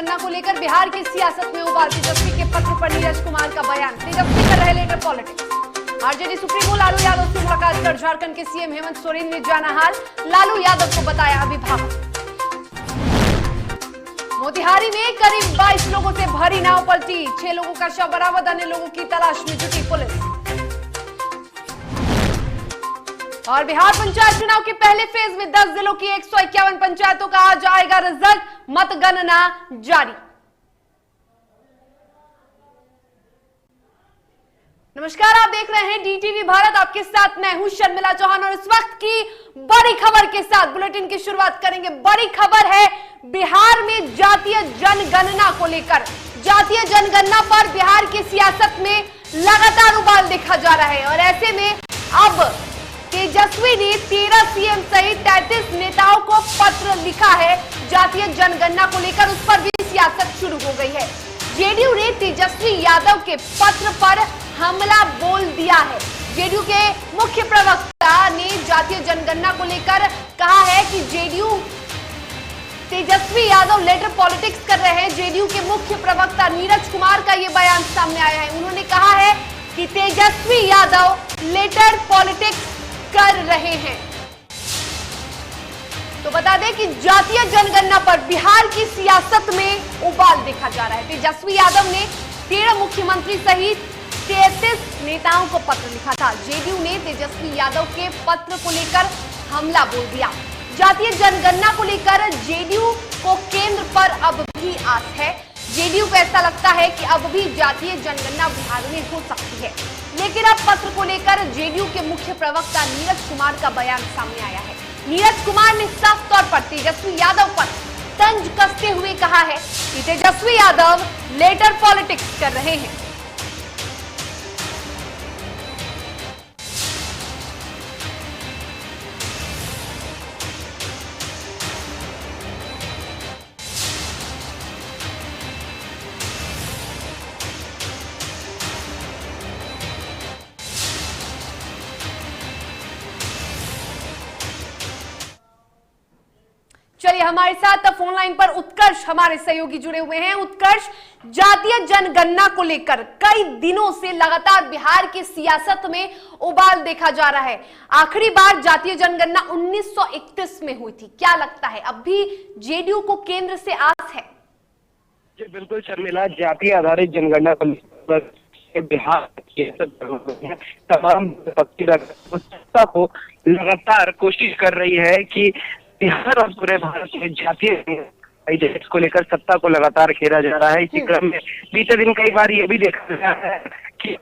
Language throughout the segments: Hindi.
जनगणना को लेकर बिहार की सियासत में उबाल। तेजस्वी के पत्र पर नीरज कुमार का बयान। तेजस्वी कर रहे letter politics. RJD supremo Lalu Yadav से मुलाकात कर झारखंड के सीएम हेमंत सोरेन ने जाना हाल। लालू यादव को बताया अभिभावक। मोतिहारी में करीब 22 लोगों से भरी नाव पलटी। 6 लोगों का शव बरामद। अन्य लोगों की तलाश में जुटी पुलिस। और बिहार पंचायत चुनाव के पहले फेज में 10 जिलों की 151 पंचायतों का आज आएगा रिजल्ट। मतगणना जारी। नमस्कार, आप देख रहे हैं डीटीवी भारत। आपके साथ मैं हूं शर्मिला चौहान और इस वक्त की बड़ी खबर के साथ बुलेटिन की शुरुआत करेंगे। बड़ी खबर है बिहार में जातीय जनगणना को लेकर। जातीय जनगणना पर बिहार की सियासत में लगातार उबाल देखा जा रहा है और ऐसे में अब तेजस्वी ने 13 सीएम सहित 33 नेताओं को पत्र लिखा है जातीय जनगणना को लेकर। उस पर भी सियासत शुरू हो गई है। जेडीयू ने तेजस्वी यादव के पत्र पर हमला बोल दिया है। जेडीयू के मुख्य प्रवक्ता ने जातीय जनगणना को लेकर कहा है कि JDU Tejashwi Yadav letter politics कर रहे हैं। जेडीयू के मुख्य प्रवक्ता नीरज कुमार का यह बयान सामने आया है। उन्होंने कहा है कि तेजस्वी यादव लेटर पॉलिटिक्स कर रहे हैं। तो बता दें कि जातीय जनगणना पर बिहार की सियासत में उबाल देखा जा रहा है। तेजस्वी यादव ने 13 मुख्यमंत्री सहित 33 नेताओं को पत्र लिखा था। जेडीयू ने तेजस्वी यादव के पत्र को लेकर हमला बोल दिया। जातीय जनगणना को लेकर जेडीयू को केंद्र पर अब भी आस है। जेडीयू को ऐसा लगता है कि अब भी जातीय जनगणना बिहार में हो सकती है, लेकिन अब पत्र को लेकर जेडीयू के मुख्य प्रवक्ता नीरज कुमार का बयान सामने आया है। नीरज कुमार ने साफ तौर पर तेजस्वी यादव पर तंज कसते हुए कहा है कि तेजस्वी यादव लेटर पॉलिटिक्स कर रहे हैं। चलिए, हमारे साथ फोन लाइन पर उत्कर्ष हमारे सहयोगी जुड़े हुए हैं। उत्कर्ष, जातीय जनगणना को लेकर कई दिनों से लगातार बिहार की सियासत में उबाल देखा जा रहा है। आखिरी बार जातीय जनगणना 1931 में हुई थी। क्या लगता है अब भी जेडीयू को केंद्र से आस है? जी बिल्कुल शर्मिला, जातीय आधारित जनगणना को बिहार की तमाम विपक्षी सत्ता को लगातार कोशिश कर रही है कि बिहार और पूरे भारत में जातीय को लेकर सत्ता को लगातार घेरा जा रहा है। इसी क्रम में बीते दिन कई बार ये भी देखा गया है कि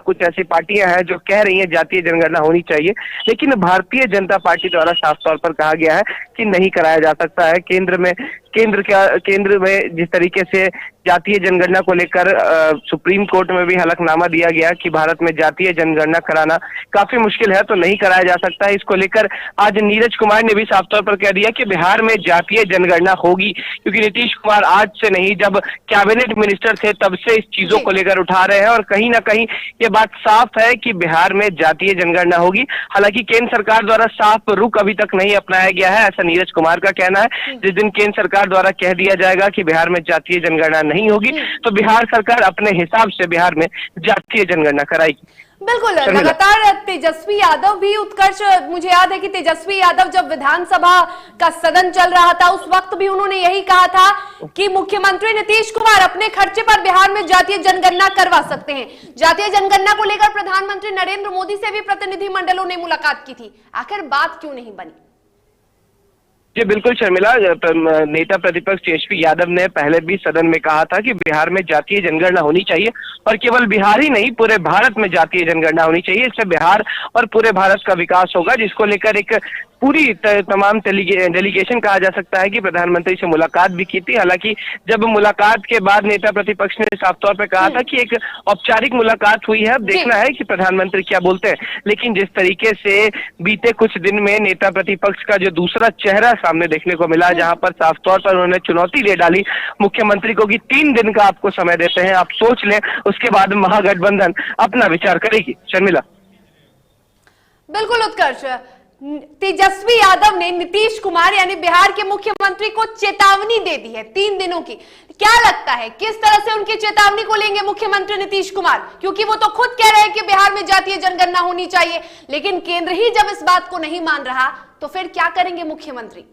कुछ ऐसी पार्टियां हैं जो कह रही हैं जातीय जनगणना होनी चाहिए, लेकिन भारतीय जनता पार्टी द्वारा साफ तौर पर कहा गया है कि नहीं कराया जा सकता है। केंद्र में जिस तरीके से जातीय जनगणना को लेकर सुप्रीम कोर्ट में भी हलफनामा दिया गया कि भारत में जातीय जनगणना कराना काफी मुश्किल है, तो नहीं कराया जा सकता है। इसको लेकर आज नीरज कुमार ने भी साफ तौर पर कह दिया कि बिहार में जातीय जनगणना होगी, क्योंकि नीतीश कुमार आज से नहीं, जब कैबिनेट मिनिस्टर थे तब से इस चीजों को लेकर उठा रहे हैं और कहीं ना कहीं ये बात साफ है कि बिहार में जातीय जनगणना होगी। हालांकि केंद्र सरकार द्वारा साफ रुख अभी तक नहीं अपनाया गया है, ऐसा नीरज कुमार का कहना है। जिस दिन केंद्र सरकार द्वारा कह दिया जाएगा कि बिहार में जातीय जनगणना नहीं होगी, तो बिहार सरकार अपने हिसाब से बिहार में जातीय जनगणना कराएगी। बिल्कुल, लगातार तेजस्वी यादव भी उत्कर्ष, मुझे याद है कि तेजस्वी यादव जब विधानसभा का सदन चल रहा था उस वक्त भी उन्होंने यही कहा था कि मुख्यमंत्री नीतीश कुमार अपने खर्चे पर बिहार में जातीय जनगणना करवा सकते हैं। जातीय जनगणना को लेकर प्रधानमंत्री नरेंद्र मोदी से भी प्रतिनिधिमंडलों ने मुलाकात की थी। आखिर बात क्यों नहीं बनी? जी बिल्कुल शर्मिला, नेता प्रतिपक्ष तेजस्वी यादव ने पहले भी सदन में कहा था कि बिहार में जातीय जनगणना होनी चाहिए और केवल बिहार ही नहीं पूरे भारत में जातीय जनगणना होनी चाहिए। इससे बिहार और पूरे भारत का विकास होगा, जिसको लेकर एक पूरी तमाम डेलीगेशन कहा जा सकता है कि प्रधानमंत्री से मुलाकात भी की थी। हालांकि जब मुलाकात के बाद नेता प्रतिपक्ष ने साफ तौर पर कहा था कि एक औपचारिक मुलाकात हुई है, अब देखना है कि प्रधानमंत्री क्या बोलते हैं। लेकिन जिस तरीके से बीते कुछ दिन में नेता प्रतिपक्ष का जो दूसरा चेहरा सामने देखने को मिला, जहां पर साफ तौर पर उन्होंने चुनौती दे डाली मुख्यमंत्री को कि 3 दिन का आपको समय देते हैं, आप सोच लें, उसके बाद महागठबंधन अपना विचार करेगी। शर्मिला। बिल्कुल उत्कर्ष, तेजस्वी यादव ने नीतीश कुमार यानी बिहार के मुख्यमंत्री को चेतावनी दे दी है 3 दिनों की। क्या लगता है किस तरह से उनकी चेतावनी को लेंगे मुख्यमंत्री नीतीश कुमार, क्योंकि वो तो खुद कह रहे हैं कि बिहार में जातीय जनगणना होनी चाहिए, लेकिन केंद्र ही जब इस बात को नहीं मान रहा तो फिर क्या करेंगे मुख्यमंत्री?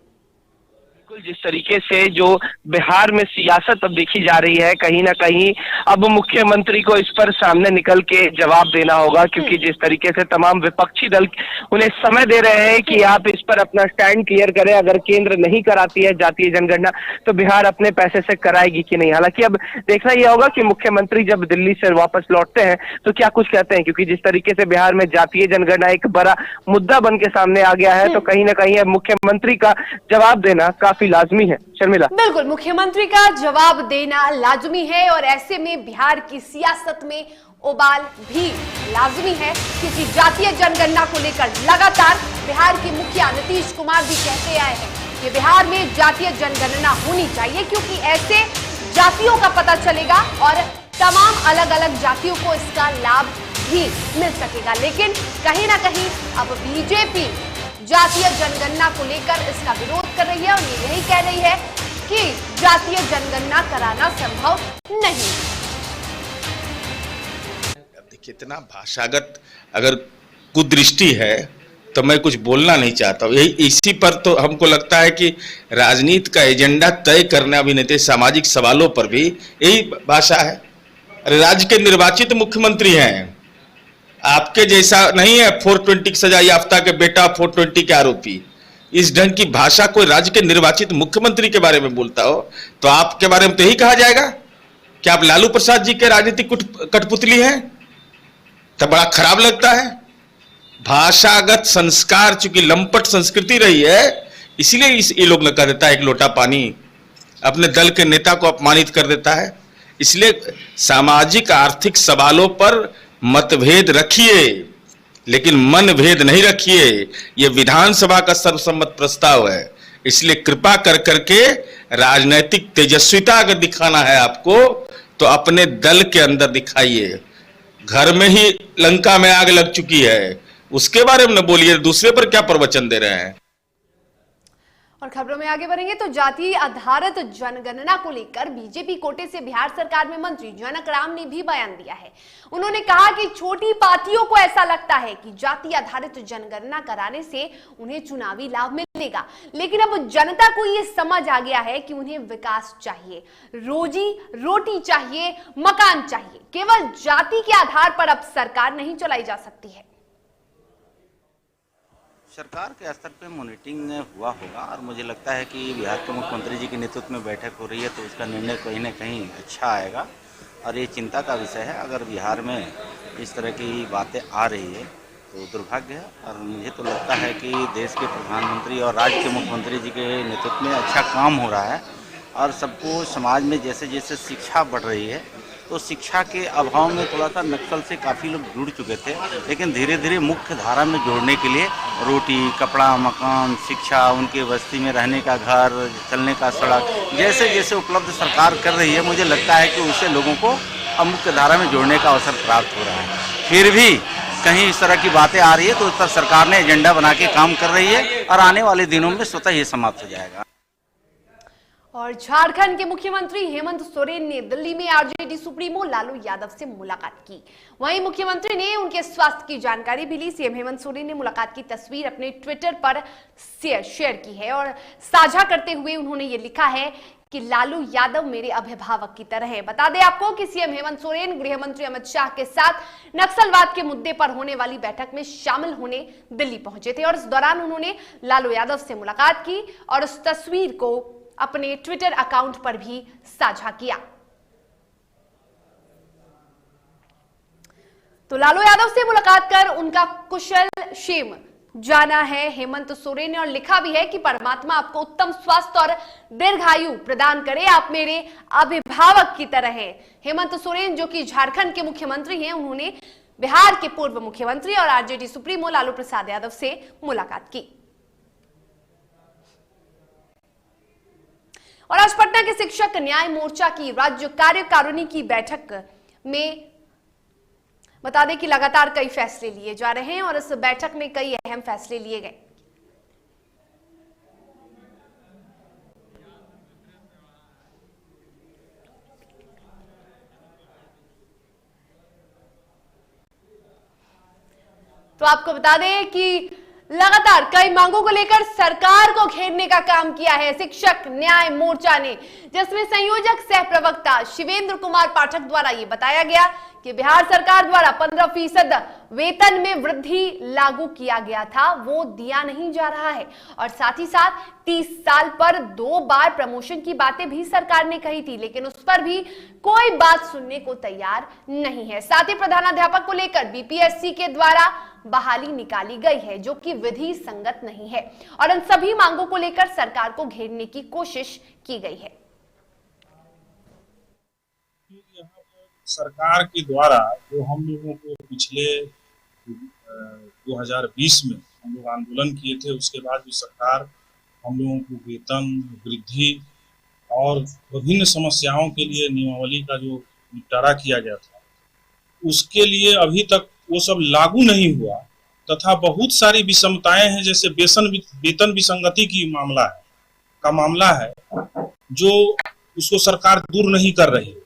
जिस तरीके से जो बिहार में सियासत अब देखी जा रही है, कहीं ना कहीं अब मुख्यमंत्री को इस पर सामने निकल के जवाब देना होगा, क्योंकि जिस तरीके से तमाम विपक्षी दल उन्हें समय दे रहे हैं कि आप इस पर अपना स्टैंड क्लियर करें, अगर केंद्र नहीं कराती है जातीय जनगणना तो बिहार अपने पैसे से कराएगी कि नहीं। हालांकि अब देखना यह होगा कि मुख्यमंत्री जब दिल्ली से वापस लौटते हैं तो क्या कुछ कहते हैं, क्योंकि जिस तरीके से बिहार में जातीय जनगणना एक बड़ा मुद्दा बन के सामने आ गया है, तो कहीं ना कहीं अब मुख्यमंत्री का जवाब देना काफी लाजमी है। शर्मिला, बिल्कुल मुख्यमंत्री का जवाब देना लाजमी है और ऐसे में बिहार की सियासत में उबाल भी लाजमी है, क्योंकि जातीय जनगणना को लेकर लगातार बिहार के मुखिया नीतीश कुमार भी कहते आए हैं कि बिहार में जातीय जनगणना होनी चाहिए, क्योंकि ऐसे जातियों का पता चलेगा और तमाम अलग अलग जातियों को इसका लाभ भी मिल सकेगा। लेकिन कहीं ना कहीं अब बीजेपी जातीय जनगणना को लेकर इसका विरोध कर रही है और ये यही कह रही है कि जातीय जनगणना कराना संभव नहीं। देखिए, इतना भाषागत अगर कुदृष्टि है तो मैं कुछ बोलना नहीं चाहता हूँ। यही इसी पर तो हमको लगता है कि राजनीति का एजेंडा तय करना भी नहीं थे, सामाजिक सवालों पर भी यही भाषा है। अरे राज्य के निर्वाचित मुख्यमंत्री हैं, आपके जैसा नहीं है 420 की सजा याफ्ता के बेटा 420 के आरोपी। इस ढंग की भाषा कोई राज्य के निर्वाचित मुख्यमंत्री के बारे में बोलता हो तो आपके बारे में तो यही कहा जाएगा कि आप लालू प्रसाद जी के राजनीतिक कठपुतली हैं। तब बड़ा खराब लगता है। भाषागत संस्कार चूंकि लंपट संस्कृति रही है, इसलिए ये लोग न कर देता है एक लोटा पानी अपने दल के नेता को अपमानित कर देता है। इसलिए सामाजिक आर्थिक सवालों पर मतभेद रखिए, लेकिन मनभेद नहीं रखिए। यह विधानसभा का सर्वसम्मत प्रस्ताव है, इसलिए कृपा कर करके राजनीतिक तेजस्विता अगर दिखाना है आपको तो अपने दल के अंदर दिखाइए। घर में ही लंका में आग लग चुकी है, उसके बारे में न बोलिए, दूसरे पर क्या प्रवचन दे रहे हैं। और खबरों में आगे बढ़ेंगे तो जाति आधारित जनगणना को लेकर बीजेपी कोटे से बिहार सरकार में मंत्री जनक राम ने भी बयान दिया है। उन्होंने कहा कि छोटी पार्टियों को ऐसा लगता है कि जाति आधारित जनगणना कराने से उन्हें चुनावी लाभ मिलेगा, लेकिन अब जनता को यह समझ आ गया है कि उन्हें विकास चाहिए, रोजी रोटी चाहिए, मकान चाहिए। केवल जाति के आधार पर अब सरकार नहीं चलाई जा सकती है। सरकार के स्तर पे मॉनिटरिंग हुआ होगा और मुझे लगता है कि बिहार के मुख्यमंत्री जी के नेतृत्व में बैठक हो रही है तो उसका निर्णय कहीं ना कहीं अच्छा आएगा। और ये चिंता का विषय है, अगर बिहार में इस तरह की बातें आ रही है तो दुर्भाग्य है। और मुझे तो लगता है कि देश के प्रधानमंत्री और राज्य के मुख्यमंत्री जी के नेतृत्व में अच्छा काम हो रहा है और सबको समाज में जैसे जैसे शिक्षा बढ़ रही है तो शिक्षा के अभाव में थोड़ा सा नक्सल से काफ़ी लोग जुड़ चुके थे, लेकिन धीरे धीरे मुख्य धारा में जोड़ने के लिए रोटी, कपड़ा, मकान, शिक्षा, उनके बस्ती में रहने का घर, चलने का सड़क, जैसे जैसे उपलब्ध सरकार कर रही है, मुझे लगता है कि उससे लोगों को अब मुख्य धारा में जोड़ने का अवसर प्राप्त हो रहा है। फिर भी कहीं इस तरह की बातें आ रही है तो उस पर सरकार ने एजेंडा बना के काम कर रही है और आने वाले दिनों में स्वतः ये समाप्त हो जाएगा। और झारखंड के मुख्यमंत्री हेमंत सोरेन ने दिल्ली में आरजेडी सुप्रीमो लालू यादव से मुलाकात की। वहीं मुख्यमंत्री ने उनके स्वास्थ्य की जानकारी भी ली। सीएम हेमंत सोरेन ने मुलाकात की तस्वीर अपने ट्विटर पर शेयर की है और साझा करते हुए उन्होंने ये लिखा है कि लालू यादव मेरे अभिभावक की तरह है। बता दें आपको कि सीएम हेमंत सोरेन गृह मंत्री अमित शाह के साथ नक्सलवाद के मुद्दे पर होने वाली बैठक में शामिल होने दिल्ली पहुंचे थे और इस दौरान उन्होंने लालू यादव से मुलाकात की और उस तस्वीर को अपने ट्विटर अकाउंट पर भी साझा किया। तो लालू यादव से मुलाकात कर उनका कुशल क्षेम जाना है हेमंत सोरेन ने और लिखा भी है कि परमात्मा आपको उत्तम स्वास्थ्य और दीर्घायु प्रदान करे, आप मेरे अभिभावक की तरह हैं। हेमंत सोरेन जो कि झारखंड के मुख्यमंत्री हैं, उन्होंने बिहार के पूर्व मुख्यमंत्री और आरजेडी सुप्रीमो लालू प्रसाद यादव से मुलाकात की। और आज पटना के शिक्षक न्याय मोर्चा की राज्य कार्यकारिणी की बैठक में बता दें कि लगातार कई फैसले लिए जा रहे हैं और इस बैठक में कई अहम फैसले लिए गए। तो आपको बता दें कि लगातार कई मांगों को लेकर सरकार को घेरने का काम किया है शिक्षक न्याय मोर्चा ने, जिसमें संयोजक सह प्रवक्ता शिवेंद्र कुमार पाठक द्वारा ये बताया गया कि बिहार सरकार द्वारा 15% वेतन में वृद्धि लागू किया गया था, वो दिया नहीं जा रहा है। और साथ ही साथ 30 साल पर 2 बार प्रमोशन की बातें भी सरकार ने कही थी, लेकिन उस पर भी कोई बात सुनने को तैयार नहीं है। साथ ही प्रधानाध्यापक को लेकर बीपीएससी के द्वारा बहाली निकाली गई है, जो कि विधि संगत नहीं है, और इन सभी मांगों को लेकर सरकार को घेरने की कोशिश की गई है। सरकार के द्वारा जो हम लोगों को पिछले 2020 में हम लोग आंदोलन किए थे, उसके बाद जो सरकार हम लोगों को वेतन वृद्धि और विभिन्न समस्याओं के लिए नियमावली का जो निपटारा किया गया था, उसके लिए अभी तक वो सब लागू नहीं हुआ, तथा बहुत सारी विषमताएं हैं, जैसे वेतन विसंगति की मामला है जो उसको सरकार दूर नहीं कर रही है।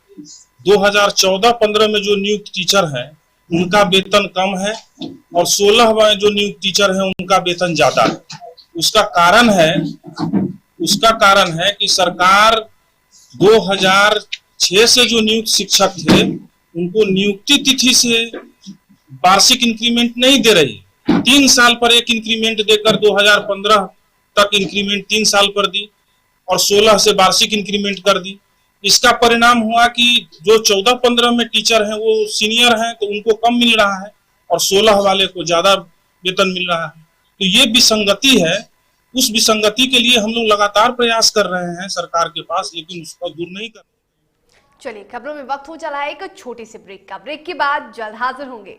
2014-15 में जो नियुक्त टीचर हैं उनका वेतन कम है और 16 में जो नियुक्त टीचर हैं उनका वेतन ज्यादा है। उसका कारण है कि सरकार 2006 से जो नियुक्त शिक्षक थे उनको नियुक्ति तिथि से वार्षिक इंक्रीमेंट नहीं दे रही। 3 साल पर एक इंक्रीमेंट देकर 2015 तक इंक्रीमेंट 3 साल पर दी और 16 से वार्षिक इंक्रीमेंट कर दी। इसका परिणाम हुआ कि जो 14-15 में टीचर हैं वो सीनियर हैं तो उनको कम मिल रहा है और 16 वाले को ज्यादा वेतन मिल रहा है। तो ये विसंगति है। उस विसंगति के लिए हम लोग लगातार प्रयास कर रहे हैं सरकार के पास, लेकिन उसको दूर नहीं कर। चलिए, खबरों में वक्त हो चला है एक छोटी सी ब्रेक का। ब्रेक के बाद जल्द हाजिर होंगे।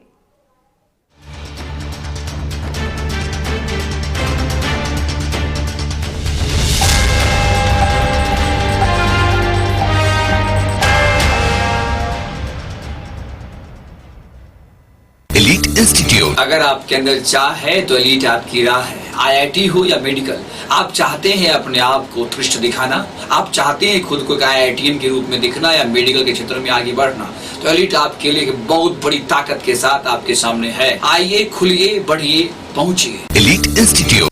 Elite institute. अगर आपके अंदर चाह है तो एलीट आपकी राह है। आईआईटी हो या मेडिकल, आप चाहते हैं अपने आप को उत्कृष्ट दिखाना, आप चाहते हैं खुद को एक आईआईटीएन के रूप में दिखना या मेडिकल के क्षेत्र में आगे बढ़ना, तो एलीट आपके लिए बहुत बड़ी ताकत के साथ आपके सामने है। आइए, खुलिए, बढ़िए, पहुंचिए। Elite institute.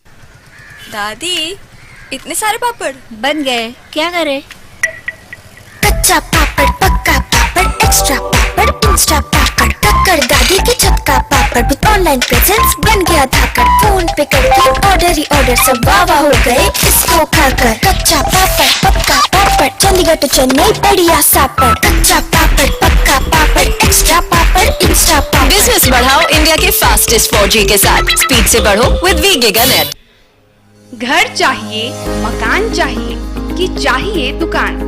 दादी, इतने सारे पापड़ बन गए, क्या करे? कच्चा पापड़, पक्का पापड़, एक्स्ट्रा पापड़, इंस्टा पापड़, टक्कर दादी की छत का पापड़ विद ऑनलाइन प्रेजेंस बन गया धाकड़। फोन पे करके ऑर्डर ही ऑर्डर, सब वाह हो गए इसको खाकर। कच्चा पापड़, पक्का पापड़, चंडीगढ़ तो चेन्नई बढ़िया सापड़। कच्चा पापड़, पक्का पापड़, एक्स्ट्रा पापड़, इंस्टा पापड़। बिजनेस बढ़ाओ इंडिया के फास्टेस्ट 4G के साथ। स्पीड से बढ़ो विद वी गिगानेट। घर चाहिए, मकान चाहिए कि चाहिए दुकान,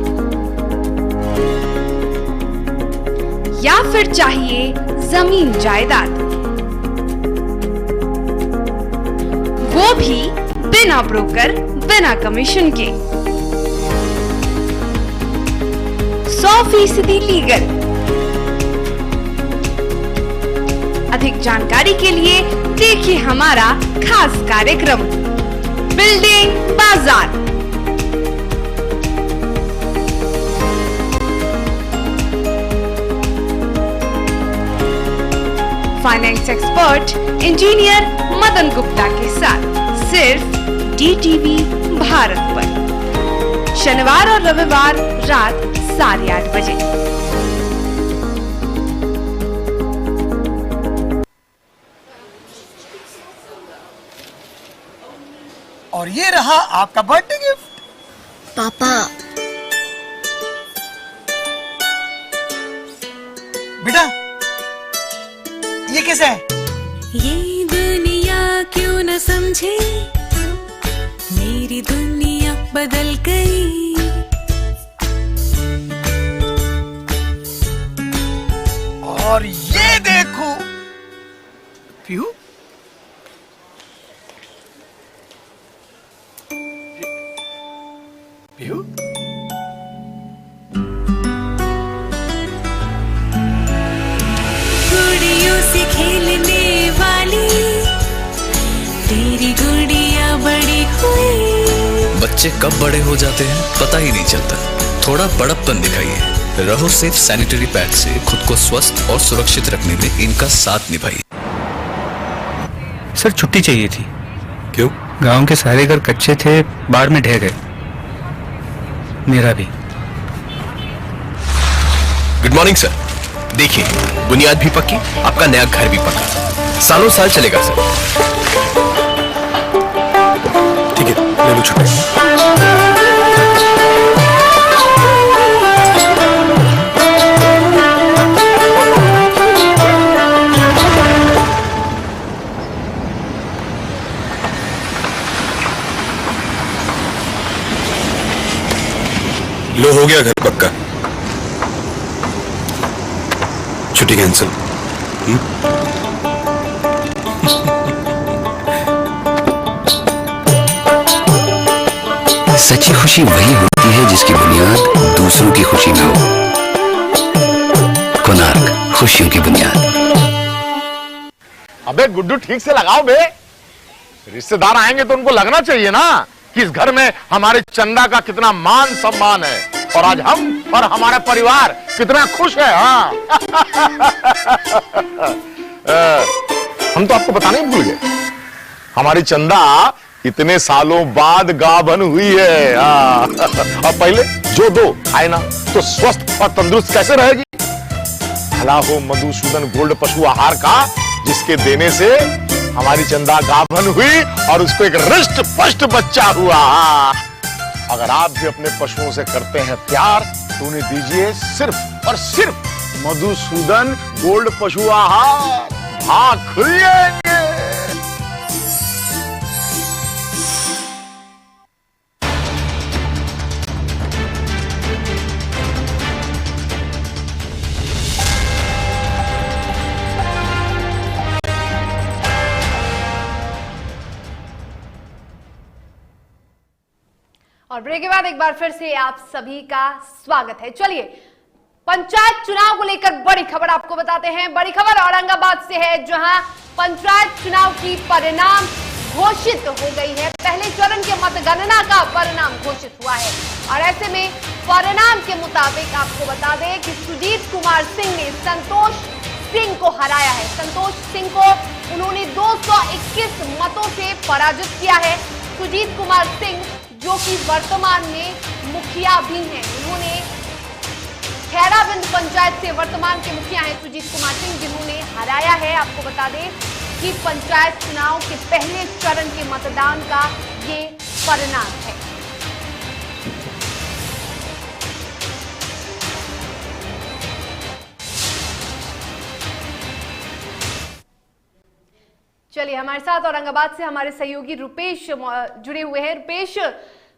या फिर चाहिए जमीन जायदाद, वो भी बिना ब्रोकर, बिना कमीशन के, 100% लीगल। अधिक जानकारी के लिए देखिए हमारा खास कार्यक्रम बिल्डिंग बाजार। Finance expert engineer Madan Gupta के साथ सिर्फ DTV भारत पर, शनिवार और रविवार रात 8:30 बजे। और ये रहा आपका बर्थडे गिफ्ट। पापा, बेटा ये कैसा है? ये दुनिया क्यों न समझे, मेरी दुनिया बदल गई। और ये देखो पीहू, पीहू से खेलने वाली तेरी गुड़िया बड़ी हुई। बच्चे कब बड़े हो जाते हैं पता ही नहीं चलता। थोड़ा बड़प्पन दिखाइए। रहो सेफ सैनिटरी पैड से खुद को स्वस्थ और सुरक्षित रखने में इनका साथ निभाइए। सर छुट्टी चाहिए थी। क्यों? गांव के सारे घर कच्चे थे, बाढ़ में ढह गए, मेरा भी। Good morning sir. देखिए, बुनियाद भी पक्की, आपका नया घर भी पक्का, सालों साल चलेगा सर। ठीक है, ले लो छुट्टी। लो, हो गया घर पक्का, छुट्टी कैंसिल। सच्ची खुशी वही होती है जिसकी बुनियाद दूसरों की खुशी में हो। कोणार्क, खुशियों की बुनियाद। अबे गुड्डू ठीक से लगाओ बे, रिश्तेदार आएंगे तो उनको लगना चाहिए ना कि इस घर में हमारे चंदा का कितना मान सम्मान है और आज हम और हमारा परिवार कितना खुश है। हाँ हम तो आपको बताने ही भूल गए, हमारी चंदा इतने सालों बाद गाभन हुई है। और पहले जो दो खाए ना तो स्वस्थ और तंदुरुस्त कैसे रहेगी। भला हो मधुसूदन गोल्ड पशु आहार का, जिसके देने से हमारी चंदा गाभन हुई और उसको एक रिष्ट पुष्ट बच्चा हुआ। अगर आप भी अपने पशुओं से करते हैं प्यार तो उन्हें दीजिए सिर्फ और सिर्फ मधुसूदन गोल्ड पशु आहार, भाग खुल जाएंगे। और ब्रेक के बाद एक बार फिर से आप सभी का स्वागत है। चलिए, पंचायत चुनाव को लेकर बड़ी खबर आपको बताते हैं। बड़ी खबर औरंगाबाद से है, जहां पंचायत चुनाव की परिणाम घोषित हो गई है। पहले चरण के मतगणना का परिणाम घोषित हुआ है और ऐसे में परिणाम के मुताबिक आपको बता दें कि सुजीत कुमार सिंह ने संतोष सिंह को हराया है। संतोष सिंह को उन्होंने 221 मतों से पराजित किया है। सुजीत कुमार सिंह जो कि वर्तमान में मुखिया भी हैं, उन्होंने खैराबिंद पंचायत से वर्तमान के मुखिया हैं सुजीत कुमार सिंह, जिन्होंने हराया है। आपको बता दें कि पंचायत चुनाव के पहले चरण के मतदान का ये परिणाम है। चलिए, हमारे साथ औरंगाबाद से हमारे सहयोगी रुपेश जुड़े हुए हैं। रुपेश,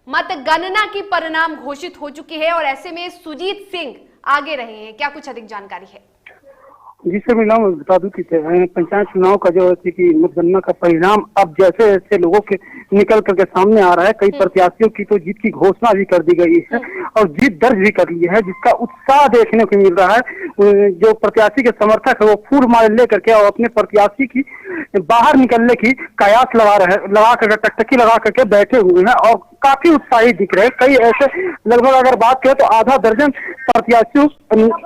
मतगणना की परिणाम घोषित हो चुकी है और ऐसे में सुजीत सिंह आगे रहे हैं, क्या कुछ अधिक जानकारी है? जी सर, मैं बता दूं कि पंचायत चुनाव का जो है कि मतगणना का परिणाम अब जैसे जैसे लोगों के निकल करके सामने आ रहा है, कई प्रत्याशियों की तो जीत की घोषणा भी कर दी गई है और जीत दर्ज भी कर ली है, जिसका उत्साह देखने को मिल रहा है। जो प्रत्याशी के समर्थक है वो फूल माले लेकर के और अपने प्रत्याशी की बाहर निकलने की कयास लगा करके टकटकी लगा करके बैठे हुए हैं और काफी उत्साहित दिख रहे हैं। कई ऐसे लगभग अगर बात करें तो आधा दर्जन प्रत्याशियों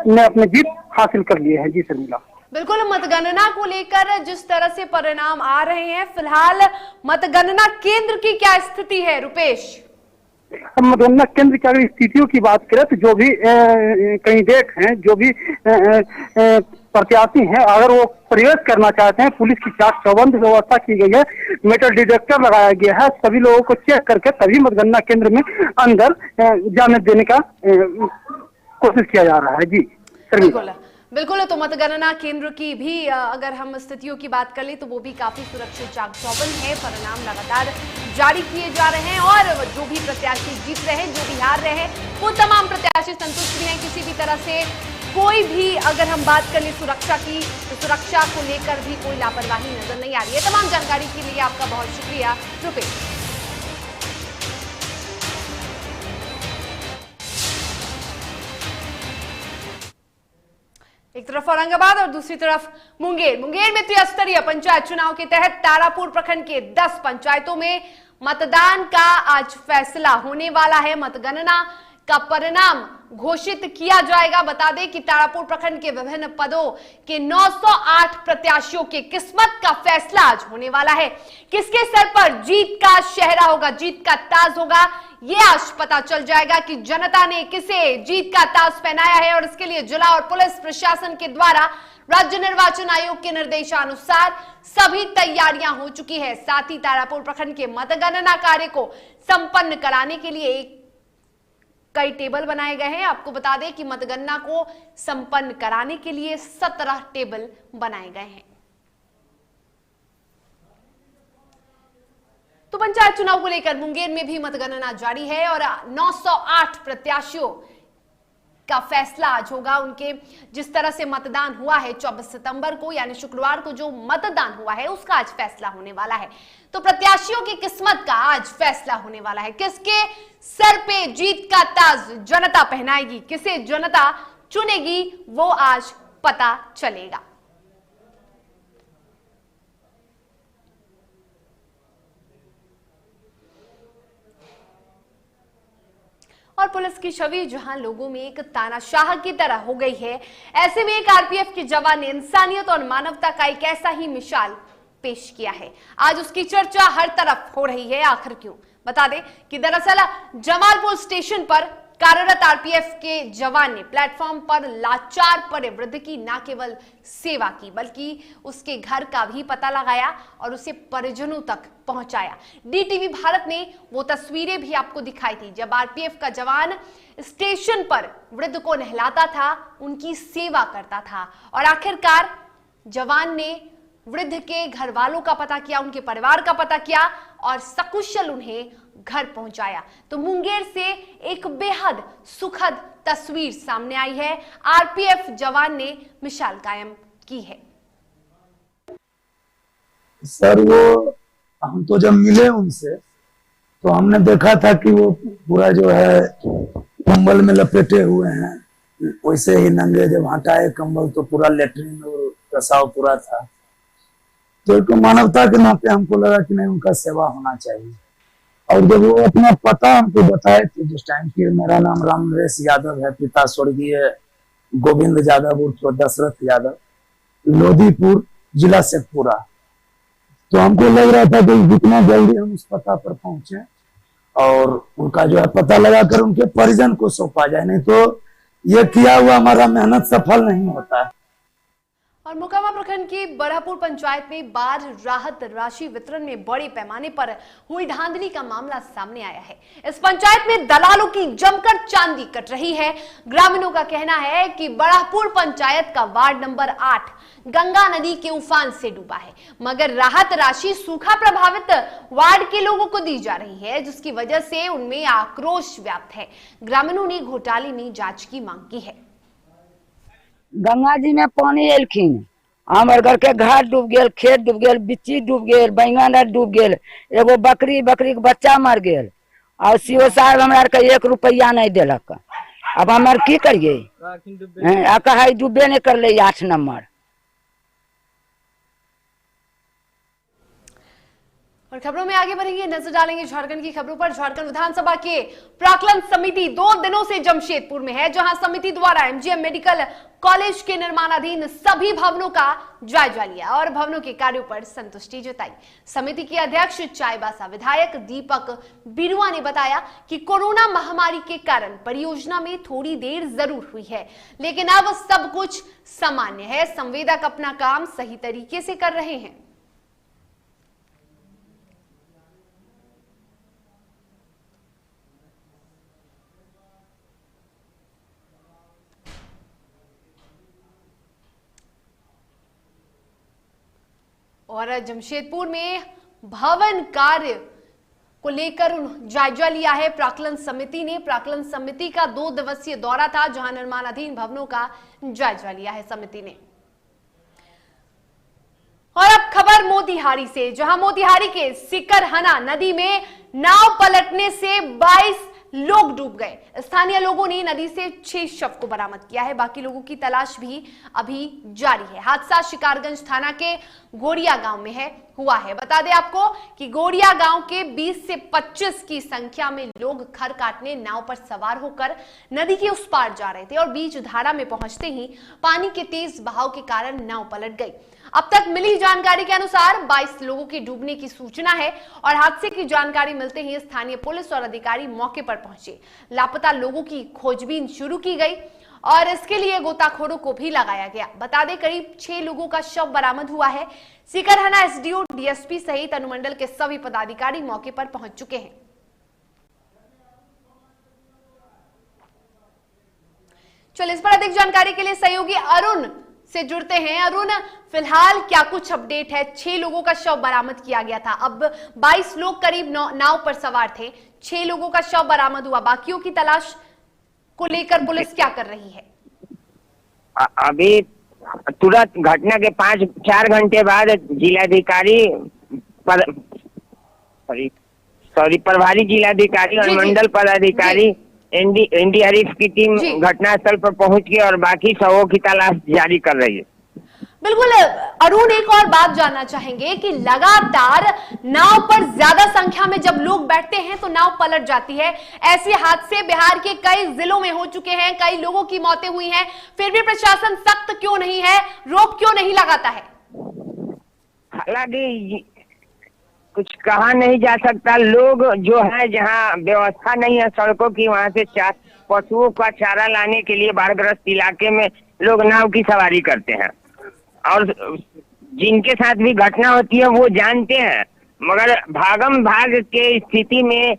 ने अपनी जीत हासिल कर लिए हैं। जी शर्मिला, बिल्कुल, मतगणना को लेकर जिस तरह से परिणाम आ रहे हैं, फिलहाल मतगणना केंद्र की क्या स्थिति है रुपेश? मतगणना केंद्र की अगर स्थितियों की बात करें तो जो भी कैंडिडेट हैं, जो भी प्रत्याशी हैं, अगर वो प्रवेश करना चाहते हैं, पुलिस की चाक चौबंद व्यवस्था की गई है, मेटल डिटेक्टर लगाया गया है, सभी लोगों को चेक करके तभी मतगणना केंद्र में अंदर जाने देने का कोशिश किया जा रहा है। जी बिल्कुल, तो मतगणना केंद्र की भी अगर हम स्थितियों की बात कर ले तो वो भी काफी सुरक्षित चाक चौबंद है। परिणाम लगातार जारी किए जा रहे हैं और जो भी प्रत्याशी जीत रहे हैं, जो भी हार रहे हैं, वो तमाम प्रत्याशी संतुष्ट भी हैं। किसी भी तरह से कोई भी अगर हम बात कर ले सुरक्षा की, तो सुरक्षा को लेकर भी कोई लापरवाही नजर नहीं आ रही है। तमाम जानकारी के लिए आपका बहुत शुक्रिया रुपेश। एक तरफ औरंगाबाद और दूसरी तरफ मुंगेर में त्रिस्तरीय पंचायत चुनाव के तहत तारापुर प्रखंड के 10 पंचायतों में मतदान का आज फैसला होने वाला है। मतगणना का परिणाम घोषित किया जाएगा। बता दें कि तारापुर प्रखंड के विभिन्न पदों के 908 प्रत्याशियों के किस्मत का फैसला आज होने वाला है। किसके सर पर जीत का शहरा होगा, जीत का ताज होगा, ये आज पता चल जाएगा कि जनता ने किसे जीत का ताज पहनाया है। और इसके लिए जिला और पुलिस प्रशासन के द्वारा राज्य निर्वाचन आयोग के निर्देशानुसार सभी तैयारियां हो चुकी है। साथ ही तारापुर प्रखंड के मतगणना कार्य को संपन्न कराने के लिए कई टेबल बनाए गए हैं। आपको बता दें कि मतगणना को संपन्न कराने के लिए 17 टेबल बनाए गए हैं। तो पंचायत चुनाव को लेकर मुंगेर में भी मतगणना जारी है और 908 प्रत्याशियों का फैसला आज होगा। उनके जिस तरह से मतदान हुआ है 24 सितंबर को यानी शुक्रवार को जो मतदान हुआ है उसका आज फैसला होने वाला है। तो प्रत्याशियों की किस्मत का आज फैसला होने वाला है। किसके सर पे जीत का ताज जनता पहनाएगी, किसे जनता चुनेगी, वो आज पता चलेगा। और पुलिस की छवि जहां लोगों में एक तानाशाह की तरह हो गई है, ऐसे में एक आरपीएफ के जवान ने इंसानियत और मानवता का एक ऐसा ही मिसाल पेश किया है। आज उसकी चर्चा हर तरफ हो रही है। आखिर क्यों? बता दें कि दरअसल जमालपुर स्टेशन पर कार्यरत आरपीएफ के जवान ने प्लेटफॉर्म पर लाचार पड़े वृद्ध की न केवल सेवा की बल्कि उसके घर का भी पता लगाया और उसे परिजनों तक पहुंचाया। डीटीवी भारत ने वो तस्वीरें भी आपको दिखाई थी जब आरपीएफ का जवान स्टेशन पर वृद्ध को नहलाता था, उनकी सेवा करता था और आखिरकार जवान ने वृद्ध के घर वालों का पता किया, उनके परिवार का पता किया और सकुशल उन्हें घर पहुंचाया। तो मुंगेर से एक बेहद सुखद तस्वीर सामने आई है। आरपीएफ जवान ने मिसाल कायम की है। सर वो हम तो जब मिले उनसे तो हमने देखा था कि वो पूरा जो है कंबल में लपेटे हुए हैं, वैसे ही नंगे जब हटाए कंबल तो पूरा लेटरिन और पेशाब पूरा था। तो एक मानवता के नाते हमको लगा कि नहीं उनका सेवा होना चाहिए। और जब वो अपना पता हमको बताए थे जिस टाइम की, मेरा नाम रामनरेश यादव है, पिता स्वर्गीय गोविंद यादव उर्फ दशरथ यादव, लोधीपुर जिला शेखपुरा। तो हमको लग रहा था कि जितना जल्दी हम उस पता पर पहुंचे और उनका जो है पता लगाकर उनके परिजन को सौंपा जाए, नहीं तो ये किया हुआ हमारा मेहनत सफल नहीं होता है। और मोकामा प्रखंड की बड़ापुर पंचायत में बाढ़ राहत राशि वितरण में बड़े पैमाने पर हुई धांधली का मामला सामने आया है। इस पंचायत में दलालों की जमकर चांदी कट रही है। ग्रामीणों का कहना है कि बड़ापुर पंचायत का वार्ड नंबर 8 गंगा नदी के उफान से डूबा है, मगर राहत राशि सूखा प्रभावित वार्ड के लोगों को दी जा रही है, जिसकी वजह से उनमें आक्रोश व्याप्त है। ग्रामीणों ने घोटाले में जांच की मांग की है। गंगा जी में पानी एलखिन, हमार घर के घर डूब गए, खेत डूब गए, बिच्ची डूब गए, बैंगन डूब गए, एगो बकरी के बच्चा मर गए और सीओ साहब हमरा के 1 रुपया नहीं दिलक। अब हमार की करिए? कहा डूबे नहीं कर ले 8 नंबर। और खबरों में आगे बढ़ेंगे, नजर डालेंगे झारखंड की खबरों पर। झारखंड विधानसभा के प्राक्कलन समिति 2 दिनों से जमशेदपुर में है, जहां समिति द्वारा एमजीएम मेडिकल कॉलेज के निर्माणाधीन सभी भवनों का जायजा लिया और भवनों के कार्यों पर संतुष्टि जताई। समिति के अध्यक्ष चाईबासा विधायक दीपक बिरुआ ने बताया कि कोरोना महामारी के कारण परियोजना में थोड़ी देर जरूर हुई है, लेकिन अब सब कुछ सामान्य है। संवेदक अपना काम सही तरीके से कर रहे हैं। और जमशेदपुर में भवन कार्य को लेकर जायजा लिया है प्राक्कलन समिति ने। प्राक्कलन समिति का 2 दिवसीय दौरा था, जहां निर्माणाधीन भवनों का जायजा लिया है समिति ने। और अब खबर मोतिहारी से, जहां मोतिहारी के सिकरहना नदी में नाव पलटने से 22 लोग डूब गए। स्थानीय लोगों ने नदी से 6 शव को बरामद किया है। बाकी लोगों की तलाश भी अभी जारी है। हादसा शिकारगंज थाना के गोड़िया गांव में हुआ है। बता दें आपको कि गोड़िया गांव के 20 से 25 की संख्या में लोग खर काटने नाव पर सवार होकर नदी के उस पार जा रहे थे और बीच धारा में पहुंचते ही पानी के तेज बहाव के कारण नाव पलट गई। अब तक मिली जानकारी के अनुसार 22 लोगों के डूबने की सूचना है और हादसे की जानकारी मिलते ही स्थानीय पुलिस और अधिकारी मौके पर पहुंचे। लापता लोगों की खोजबीन शुरू की गई और इसके लिए गोताखोरों को भी लगाया गया। बता दें करीब 6 लोगों का शव बरामद हुआ है। सिकरहना एसडीओ, डीएसपी सहित अनुमंडल के सभी पदाधिकारी मौके पर पहुंच चुके हैं। चलिए इस पर अधिक जानकारी के लिए सहयोगी अरुण से जुड़ते हैं। अरुण, फिलहाल क्या कुछ अपडेट है? 6 लोगों का शव बरामद किया गया था, अब 22 लोग करीब नाव पर सवार थे, 6 लोगों का शव बरामद हुआ, बाकियों की तलाश को लेकर पुलिस क्या कर रही है? अभी तुरंत घटना के 4 घंटे बाद जिलाधिकारी प्रभारी जिलाधिकारी और मंडल पदाधिकारी एनडीआरएफ की टीम घटनास्थल पर पहुंच गई और बाकी शवों की तलाश जारी कर रही है। बिल्कुल अरुण, एक और बात जानना चाहेंगे कि लगातार नाव पर ज्यादा संख्या में जब लोग बैठते हैं तो नाव पलट जाती है। ऐसे हादसे बिहार के कई जिलों में हो चुके हैं, कई लोगों की मौतें हुई हैं, फिर भी प्रशासन सख्त क्यों नहीं है, रोक क्यों नहीं लगाता है? हालांकि कुछ कहा नहीं जा सकता। लोग जो है जहाँ व्यवस्था नहीं है सड़कों की, वहाँ से पशुओं का चारा लाने के लिए बाढ़ग्रस्त इलाके में लोग नाव की सवारी करते हैं और जिनके साथ भी घटना होती है वो जानते हैं, मगर भागम भाग के स्थिति में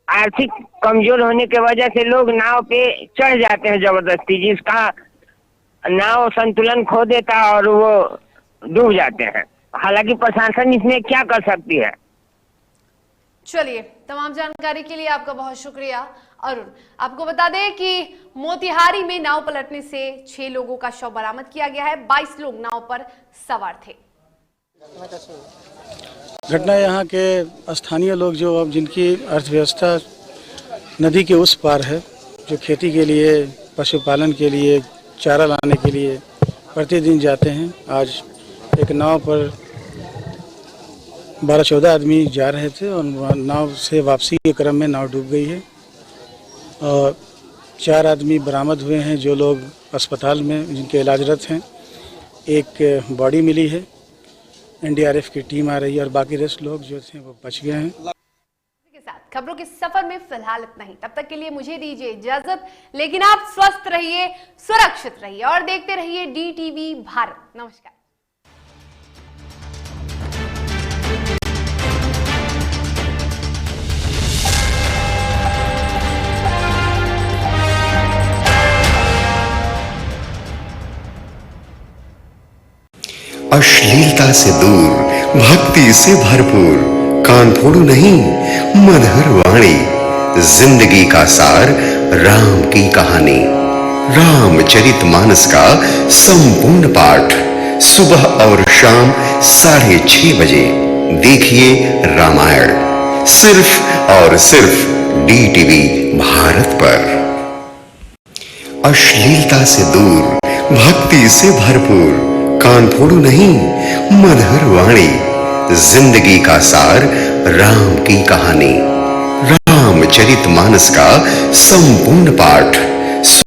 आर्थिक कमजोर होने की वजह से लोग नाव पे चढ़ जाते हैं जबरदस्ती, जिसका नाव संतुलन खो देता और वो डूब जाते हैं। हालांकि प्रशासन इसमें क्या कर सकती है। चलिए, तमाम जानकारी के लिए आपका बहुत शुक्रिया अरुण। आपको बता दें कि मोतिहारी में नाव पलटने से 6 लोगों का शव बरामद किया गया है। 22 लोग नाव पर सवार थे। घटना यहाँ के स्थानीय लोग जो अब जिनकी अर्थव्यवस्था नदी के उस पार है, जो खेती के लिए, पशुपालन के लिए, चारा लाने के लिए प्रतिदिन जाते हैं, आज एक नाव पर 12-14 आदमी जा रहे थे और नाव से वापसी के क्रम में नाव डूब गई है और 4 आदमी बरामद हुए हैं जो लोग अस्पताल में जिनके इलाजरत हैं। एक बॉडी मिली है, एनडीआरएफ की टीम आ रही है और बाकी रेस्ट लोग जो थे वो बच गए हैं। के साथ खबरों के सफर में फिलहाल इतना ही। तब तक के लिए मुझे दीजिए इजाजत, लेकिन आप स्वस्थ रहिए, सुरक्षित रहिए और देखते रहिए DTV भारत। नमस्कार। अश्लीलता से दूर, भक्ति से भरपूर, कान फोड़ू नहीं, मधुर वाणी, जिंदगी का सार, राम की कहानी, रामचरितमानस का संपूर्ण पाठ, सुबह और शाम 6:30 बजे देखिए रामायण, सिर्फ और सिर्फ DTV भारत पर। अश्लीलता से दूर, भक्ति से भरपूर, कान फोड़ू नहीं, मधुर वाणी, जिंदगी का सार, राम की कहानी, रामचरितमानस का संपूर्ण पाठ,